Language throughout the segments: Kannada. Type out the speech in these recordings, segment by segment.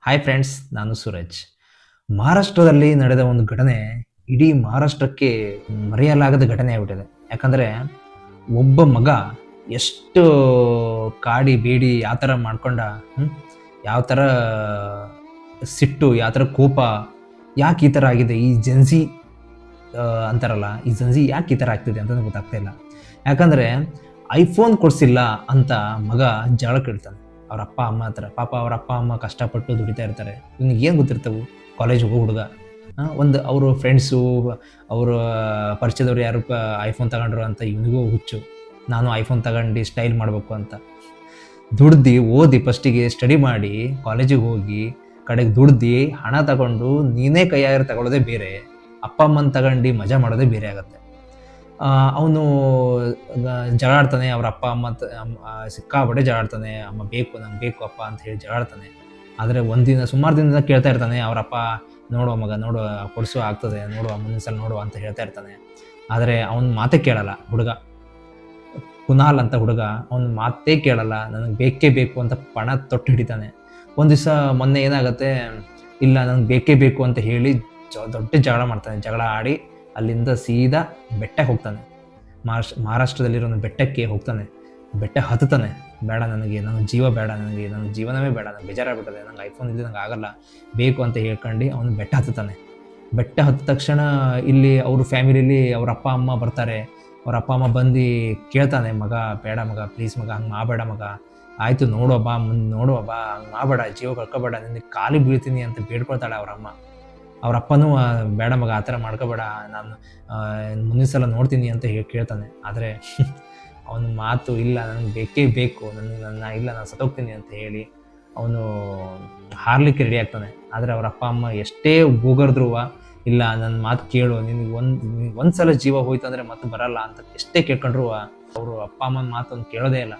ಹಾಯ್ ಫ್ರೆಂಡ್ಸ್, ನಾನು ಸೂರಜ್. ಮಹಾರಾಷ್ಟ್ರದಲ್ಲಿ ನಡೆದ ಒಂದು ಘಟನೆ ಇಡೀ ಮಹಾರಾಷ್ಟ್ರಕ್ಕೆ ಮರೆಯಲಾಗದ ಘಟನೆ ಆಗ್ಬಿಟ್ಟಿದೆ. ಯಾಕಂದರೆ ಒಬ್ಬ ಮಗ ಎಷ್ಟು ಕಾಡಿ ಬೇಡಿ ಯಾವ ಥರ ಮಾಡ್ಕೊಂಡ, ಯಾವ ಥರ ಸಿಟ್ಟು, ಯಾವ ಥರ ಕೋಪ, ಯಾಕೆ ಈ ಥರ ಆಗಿದೆ, ಈ ಜೆನ್ಸಿ ಅಂತಾರಲ್ಲ, ಈ ಜೆನ್ಸಿ ಯಾಕೆ ಈ ಥರ ಆಗ್ತಿದೆ ಅಂತಲೂ ಗೊತ್ತಾಗ್ತಾ ಇಲ್ಲ. ಯಾಕಂದರೆ ಐಫೋನ್ ಕೊಡಿಸಿಲ್ಲ ಅಂತ ಮಗ ಜಗಳ ಕೇಳ್ತಾನೆ ಅವ್ರ ಅಪ್ಪ ಅಮ್ಮ ಹತ್ರ. ಪಾಪ ಅವ್ರ ಅಪ್ಪ ಅಮ್ಮ ಕಷ್ಟಪಟ್ಟು ದುಡಿತಾ ಇರ್ತಾರೆ. ಇವ್ನಿಗೆ ಏನು ಗೊತ್ತಿರ್ತವೆ, ಕಾಲೇಜ್ ಹೋಗೋ ಹುಡುಗ. ಒಂದು ಅವರು ಫ್ರೆಂಡ್ಸು, ಅವರ ಪರಿಚಯದವ್ರು ಯಾರು ಐಫೋನ್ ತಗೊಂಡ್ರು ಅಂತ ಇವನಿಗೂ ಹುಚ್ಚು. ನಾನು ಐಫೋನ್ ತಗೊಂಡು ಸ್ಟೈಲ್ ಮಾಡಬೇಕು ಅಂತ ದುಡ್ದು ಓದಿ, ಫಸ್ಟಿಗೆ ಸ್ಟಡಿ ಮಾಡಿ ಕಾಲೇಜಿಗೆ ಹೋಗಿ ಕಡೆಗೆ ದುಡ್ದು ಹಣ ತಗೊಂಡು ನೀನೇ ಕೈಯಾರ ತಗೊಳ್ಳೋದೇ ಬೇರೆ, ಅಪ್ಪ ಅಮ್ಮನ ತಗೊಂಡು ಮಜಾ ಮಾಡೋದೇ ಬೇರೆ ಆಗುತ್ತೆ. ಅವನು ಜಗಳಾಡ್ತಾನೆ, ಅವ್ರ ಅಪ್ಪ ಅಮ್ಮ ಸಿಕ್ಕಾಪಟ್ಟೆ ಜಗಳಾಡ್ತಾನೆ. ಅಮ್ಮ ಬೇಕು, ನಂಗೆ ಬೇಕು ಅಪ್ಪ ಅಂತ ಹೇಳಿ ಜಗಳಾಡ್ತಾನೆ. ಆದರೆ ಸುಮಾರು ದಿನದಿಂದ ಕೇಳ್ತಾ ಇರ್ತಾನೆ ಅವ್ರ ಅಪ್ಪ, ನೋಡುವ ಮಗ, ನೋಡುವ, ಕೊಡಿಸು ಆಗ್ತದೆ, ನೋಡುವ, ಮುಂದಿನ ಸಲ ನೋಡುವ ಅಂತ ಹೇಳ್ತಾ ಇರ್ತಾನೆ. ಆದರೆ ಅವನ ಮಾತೇ ಕೇಳಲ್ಲ ಹುಡುಗ, ಕುನಾಲ್ ಅಂತ ಹುಡುಗ. ಅವನ ಮಾತೇ ಕೇಳಲ್ಲ, ನನಗೆ ಬೇಕೇ ಬೇಕು ಅಂತ ಪಣ ತೊಟ್ಟು ಹಿಡಿತಾನೆ. ಒಂದು ದಿವಸ ಮೊನ್ನೆ ಏನಾಗುತ್ತೆ, ಇಲ್ಲ ನನಗೆ ಬೇಕೇ ಬೇಕು ಅಂತ ಹೇಳಿ ದೊಡ್ಡ ಜಗಳ ಮಾಡ್ತಾನೆ. ಜಗಳ ಆಡಿ ಅಲ್ಲಿಂದ ಸೀದಾ ಬೆಟ್ಟಕ್ಕೆ ಹೋಗ್ತಾನೆ. ಮಹಾರಾಷ್ಟ್ರದಲ್ಲಿರೋ ಒಂದು ಬೆಟ್ಟಕ್ಕೆ ಹೋಗ್ತಾನೆ. ಬೆಟ್ಟ ಹತ್ತುತ್ತಾನೆ. ಬೇಡ, ನನಗೆ ಜೀವ ಬೇಡ, ನನ್ನ ಜೀವನವೇ ಬೇಡ, ನನಗೆ ಬೇಜಾರಾಗ್ಬಿಟ್ಟದೆ, ನಂಗೆ ಐಫೋನ್ ಇಲ್ಲದೆ ನಂಗೆ ಆಗಲ್ಲ, ಬೇಕು ಅಂತ ಹೇಳ್ಕೊಂಡು ಅವನು ಬೆಟ್ಟ ಹತ್ತುತ್ತಾನೆ. ಬೆಟ್ಟ ಹತ್ತಿದ ತಕ್ಷಣ ಇಲ್ಲಿ ಅವ್ರ ಫ್ಯಾಮಿಲಿಲಿ ಅವ್ರ ಅಪ್ಪ ಅಮ್ಮ ಬರ್ತಾರೆ. ಅವ್ರ ಅಪ್ಪ ಅಮ್ಮ ಬಂದು ಕೇಳ್ತಾನೆ, ಮಗ ಬೇಡ ಮಗ, ಪ್ಲೀಸ್ ಮಗ, ಹಂಗೆ ಮಾಡಬೇಡ ಮಗ, ಆಯಿತು ನೋಡುವ ಬಾ, ಮುಂದೆ ನೋಡುವ ಬಾ, ಹಂಗೆ ಮಾಡಬೇಡ, ಜೀವ ಕಳ್ಕೊಬೇಡ, ನಿನಗೆ ಕಾಲಿಗೆ ಬೀಳ್ತೀನಿ ಅಂತ ಬೇಡ್ಕೊಳ್ತಾಳೆ ಅವ್ರ ಅಮ್ಮ. ಅವ್ರ ಅಪ್ಪನೂ ಬೇಡ ಮಗ, ಆ ಥರ ಮಾಡ್ಕೋಬೇಡ, ನಾನು ಮುಂದಿನ ಸಲ ನೋಡ್ತೀನಿ ಅಂತ ಕೇಳ್ತಾನೆ. ಆದರೆ ಅವನ ಮಾತು ಇಲ್ಲ, ನನಗೆ ಬೇಕೇ ಬೇಕು, ನಾನು ಸತ್ತೋಗ್ತೀನಿ ಅಂತ ಹೇಳಿ ಅವನು ಹಾರಲಿಕ್ಕೆ ರೆಡಿ ಆಗ್ತಾನೆ. ಆದರೆ ಅವ್ರ ಅಪ್ಪ ಅಮ್ಮ ಎಷ್ಟೇ ಕೂಗರ್ದ್ರೂ, ಇಲ್ಲ ನನ್ನ ಮಾತು ಕೇಳು, ನಿನಗೆ ಒಂದು ಸಲ ಜೀವ ಹೋಯ್ತು ಅಂದರೆ ಮತ್ತೆ ಬರಲ್ಲ ಅಂತ ಎಷ್ಟೇ ಕೇಳ್ಕೊಂಡ್ರು ಅವರು ಅಪ್ಪ ಅಮ್ಮನ ಮಾತನ್ನು ಕೇಳೋದೇ ಇಲ್ಲ.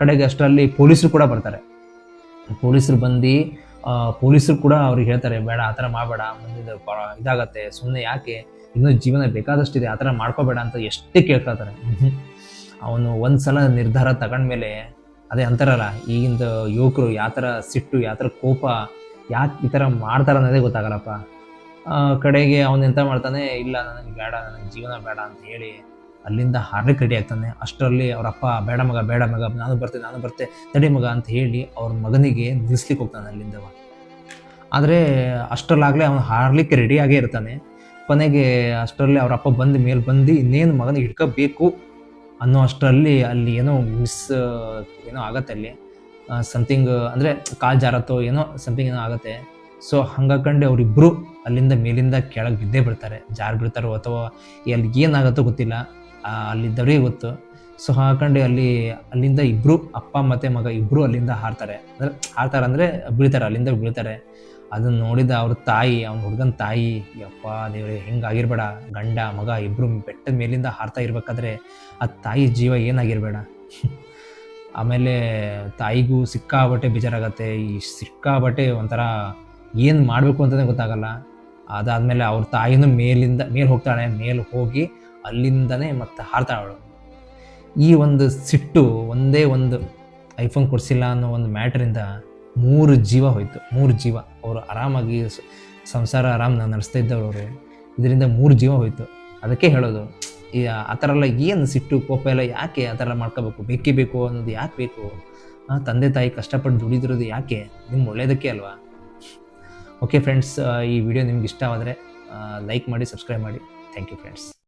ಕಡೆಗೆ ಅಷ್ಟರಲ್ಲಿ ಪೊಲೀಸರು ಕೂಡ ಬರ್ತಾರೆ. ಪೊಲೀಸರು ಬಂದು ಪೊಲೀಸರು ಕೂಡ ಅವ್ರಿಗೆ ಹೇಳ್ತಾರೆ, ಬೇಡ ಆ ಥರ ಮಾಡಬೇಡ, ಮುಂದಿನ ಇದಾಗತ್ತೆ, ಸುಮ್ಮನೆ ಯಾಕೆ, ಇನ್ನೂ ಜೀವನ ಬೇಕಾದಷ್ಟಿದೆ, ಆ ಥರ ಮಾಡ್ಕೋಬೇಡ ಅಂತ ಎಷ್ಟೇ ಕೇಳ್ಕೊಳ್ತಾರೆ. ಅವನು ಒಂದು ಸಲ ನಿರ್ಧಾರ ತಗೊಂಡ್ಮೇಲೆ, ಅದೇ ಅಂತಾರಲ್ಲ, ಈಗಿಂದ ಯುವಕರು ಯಾವ ಥರ ಸಿಟ್ಟು, ಯಾವ ಥರ ಕೋಪ, ಯಾಕೆ ಈ ಥರ ಮಾಡ್ತಾರೆ ಅನ್ನೋದೇ ಗೊತ್ತಾಗಲ್ಲಪ್ಪ. ಕಡೆಗೆ ಅವನು ಎಂತ ಮಾಡ್ತಾನೆ, ಇಲ್ಲ ನನಗೆ ಬೇಡ, ನನಗೆ ಜೀವನ ಬೇಡ ಅಂತ ಹೇಳಿ ಅಲ್ಲಿಂದ ಹಾರ್ಲಿಕ್ಕೆ ರೆಡಿ ಆಗ್ತಾನೆ. ಅಷ್ಟರಲ್ಲಿ ಅವ್ರ ಅಪ್ಪ, ಬೇಡ ಮಗ, ಬೇಡ ಮಗ, ನಾನು ಬರ್ತೆ, ತಡಿ ಮಗ ಅಂತ ಹೇಳಿ ಅವ್ರ ಮಗನಿಗೆ ನಿಲ್ಲಿಸ್ಲಿಕ್ಕೆ ಹೋಗ್ತಾನೆ ಅಲ್ಲಿಂದ. ಆದರೆ ಅಷ್ಟರಲ್ಲಾಗಲೇ ಅವನು ಹಾರ್ಲಿಕ್ಕೆ ರೆಡಿಯಾಗೇ ಇರ್ತಾನೆ. ಕೊನೆಗೆ ಅಷ್ಟರಲ್ಲಿ ಅವ್ರ ಅಪ್ಪ ಮೇಲೆ ಬಂದು ಇನ್ನೇನು ಮಗನಿಗೆ ಹಿಡ್ಕೋಬೇಕು ಅನ್ನೋ ಅಷ್ಟರಲ್ಲಿ ಅಲ್ಲಿ ಏನೋ ಏನೋ ಆಗತ್ತೆ. ಅಲ್ಲಿ ಸಮಥಿಂಗ್ ಅಂದರೆ ಕಾಲು ಜಾರತ್ತೋ ಏನೋ ಸಮಥಿಂಗ್ ಏನೋ ಆಗುತ್ತೆ. ಸೊ ಹಂಗಾಕೊಂಡು ಅವರಿಬ್ಬರು ಅಲ್ಲಿಂದ ಮೇಲಿಂದ ಕೆಳಗೆ ಬಿದ್ದೇ ಬಿಡ್ತಾರೆ. ಜಾರು ಬೀಳ್ತಾರೋ ಅಥವಾ ಅಲ್ಲಿ ಏನಾಗುತ್ತೋ ಗೊತ್ತಿಲ್ಲ, ಅಲ್ಲಿದ್ದವರಿಗೆ ಗೊತ್ತು. ಸೊ ಹಾಕೊಂಡು ಅಲ್ಲಿಂದ ಇಬ್ಬರು, ಅಪ್ಪ ಮತ್ತು ಮಗ ಇಬ್ಬರು ಅಲ್ಲಿಂದ ಹಾರ್ತಾರೆ ಅಂದರೆ ಬೀಳ್ತಾರೆ, ಅಲ್ಲಿಂದ ಬೀಳ್ತಾರೆ. ಅದನ್ನು ನೋಡಿದ ಅವ್ರ ತಾಯಿ, ಅವ್ನ ಹುಡುಗನ ತಾಯಿ, ಯಪ್ಪ ದೇವ್ರೆ, ಹೆಂಗಾಗಿರ್ಬೇಡ, ಗಂಡ ಮಗ ಇಬ್ಬರು ಬೆಟ್ಟದ ಮೇಲಿಂದ ಹಾರ್ತಾ ಇರ್ಬೇಕಾದ್ರೆ ಆ ತಾಯಿ ಜೀವ ಏನಾಗಿರ್ಬೇಡ. ಆಮೇಲೆ ತಾಯಿಗೂ ಸಿಕ್ಕಾಬಟ್ಟೆ ಬೇಜಾರಾಗತ್ತೆ. ಈ ಸಿಕ್ಕಾಬಟ್ಟೆ ಒಂಥರ ಏನು ಮಾಡಬೇಕು ಅಂತಲೇ ಗೊತ್ತಾಗಲ್ಲ. ಅದಾದಮೇಲೆ ಅವ್ರ ತಾಯಿನೂ ಮೇಲೆ ಹೋಗ್ತಾಳೆ. ಮೇಲೆ ಹೋಗಿ ಅಲ್ಲಿಂದನೇ ಮತ್ತೆ ಹಾರ್ತಾಳು. ಈ ಒಂದು ಸಿಟ್ಟು, ಒಂದೇ ಒಂದು ಐಫೋನ್ ಕೊಡಿಸಿಲ್ಲ ಅನ್ನೋ ಒಂದು ಮ್ಯಾಟ್ರಿಂದ 3 ಜೀವ ಹೋಯಿತು. 3 ಜೀವ. ಅವರು ಆರಾಮಾಗಿ ಸಂಸಾರ ನಡೆಸ್ತಾ ಇದ್ದವರು ಅವರು, ಇದರಿಂದ 3 ಜೀವ ಹೋಯಿತು. ಅದಕ್ಕೆ ಹೇಳೋದು, ಆ ಥರ ಎಲ್ಲ ಏನು ಸಿಟ್ಟು ಕೋಪ ಎಲ್ಲ ಯಾಕೆ ಆ ಥರ ಮಾಡ್ಕೋಬೇಕು, ಬೇಕೇ ಬೇಕು ಅನ್ನೋದು ಯಾಕೆ ಬೇಕು? ತಂದೆ ತಾಯಿ ಕಷ್ಟಪಟ್ಟು ದುಡಿದಿರೋದು ಯಾಕೆ? ನಿಮ್ಮ ಒಳ್ಳೆಯದಕ್ಕೆ ಅಲ್ವಾ? ಓಕೆ ಫ್ರೆಂಡ್ಸ್, ಈ ವಿಡಿಯೋ ನಿಮ್ಗೆ ಇಷ್ಟವಾದರೆ ಲೈಕ್ ಮಾಡಿ, ಸಬ್ಸ್ಕ್ರೈಬ್ ಮಾಡಿ. Thank you friends.